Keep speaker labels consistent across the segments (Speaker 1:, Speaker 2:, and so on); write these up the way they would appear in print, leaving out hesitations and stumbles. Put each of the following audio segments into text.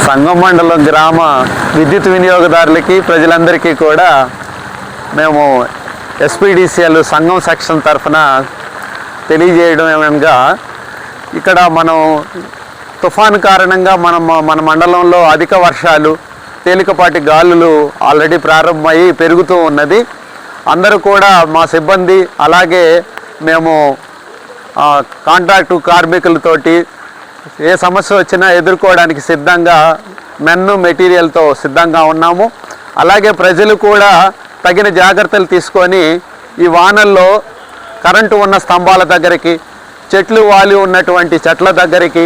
Speaker 1: సంగం మండలం గ్రామ విద్యుత్ వినియోగదారులకి ప్రజలందరికీ కూడా మేము ఎస్పీడీసీఎల్ సంగం సెక్షన్ తరఫున తెలియజేయడం ఏమనగా ఇక్కడ మనం తుఫాను కారణంగా మన మండలంలో అధిక వర్షాలు తేలికపాటి గాలులు ఆల్రెడీ ప్రారంభమయ్యి పెరుగుతూ ఉన్నది. అందరూ కూడా మా సిబ్బంది అలాగే మేము కాంట్రాక్టు కార్మికులతోటి ఏ సమస్య వచ్చినా ఎదుర్కోవడానికి సిద్ధంగా మెటీరియల్తో సిద్ధంగా ఉన్నాము. అలాగే ప్రజలు కూడా తగిన జాగ్రత్తలు తీసుకొని ఈ వానల్లో కరెంటు ఉన్న స్తంభాల దగ్గరికి, చెట్లు వాలి ఉన్నటువంటి చెట్ల దగ్గరికి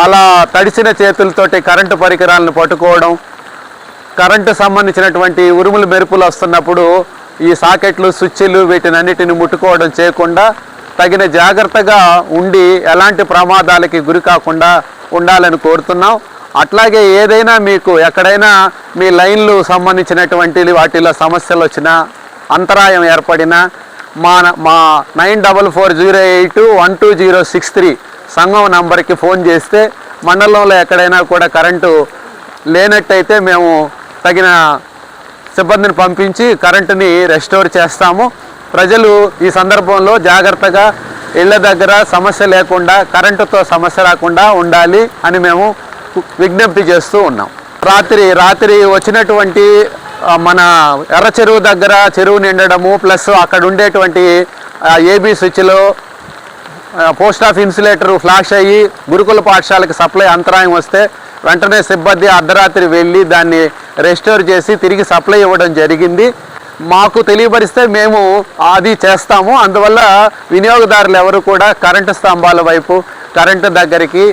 Speaker 1: అలా తడిసిన చేతులతోటి కరెంటు పరికరాలను పట్టుకోవడం, కరెంటు సంబంధించినటువంటి ఉరుములు మెరుపులు వస్తున్నప్పుడు ఈ సాకెట్లు స్విచ్లు వీటినన్నిటిని ముట్టుకోవడం చేయకుండా తగిన జాగ్రత్తగా ఉండి ఎలాంటి ప్రమాదాలకి గురి కాకుండా ఉండాలని కోరుతున్నాం. అట్లాగే ఏదైనా మీకు ఎక్కడైనా మీ లైన్లు సంబంధించినటువంటి వాటిలో సమస్యలు వచ్చినా, అంతరాయం ఏర్పడినా మా 9440812063 సంఘం నంబర్కి ఫోన్ చేస్తే మండలంలో ఎక్కడైనా కూడా కరెంటు లేనట్టయితే మేము తగిన సిబ్బందిని పంపించి కరెంటుని రెస్టోర్ చేస్తాము. ప్రజలు ఈ సందర్భంలో జాగ్రత్తగా ఇళ్ల దగ్గర సమస్య లేకుండా, కరెంటుతో సమస్య రాకుండా ఉండాలి అని మేము విజ్ఞప్తి చేస్తూ ఉన్నాం. రాత్రి వచ్చినటువంటి మన ఎర్ర చెరువు దగ్గర చెరువు నిండడము, ప్లస్ అక్కడ ఉండేటువంటి ఏబీ స్విచ్లో పోస్ట్ ఆఫ్ ఇన్సులేటర్ ఫ్లాష్ అయ్యి గురుకుల పాఠశాలకు సప్లై అంతరాయం వస్తే వెంటనే సిబ్బంది అర్ధరాత్రి వెళ్ళి దాన్ని రెస్టోర్ చేసి తిరిగి సప్లై ఇవ్వడం జరిగింది. మాకు తెలియపరిస్తే మేము అది చేస్తాము. అందువల్ల వినియోగదారులు ఎవరు కూడా కరెంటు స్తంభాల వైపు, కరెంటు దగ్గరికి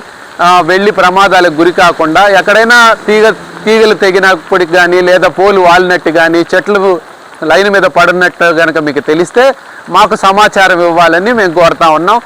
Speaker 1: వెళ్ళి ప్రమాదాలకు గురి కాకుండా, ఎక్కడైనా తీగలు తెగినప్పటికి కానీ లేదా పోలు వాలినట్టు కానీ చెట్లు లైన్ మీద పడినట్టు కనుక మీకు తెలిస్తే మాకు సమాచారం ఇవ్వాలని మేము కోరుతా ఉన్నాం.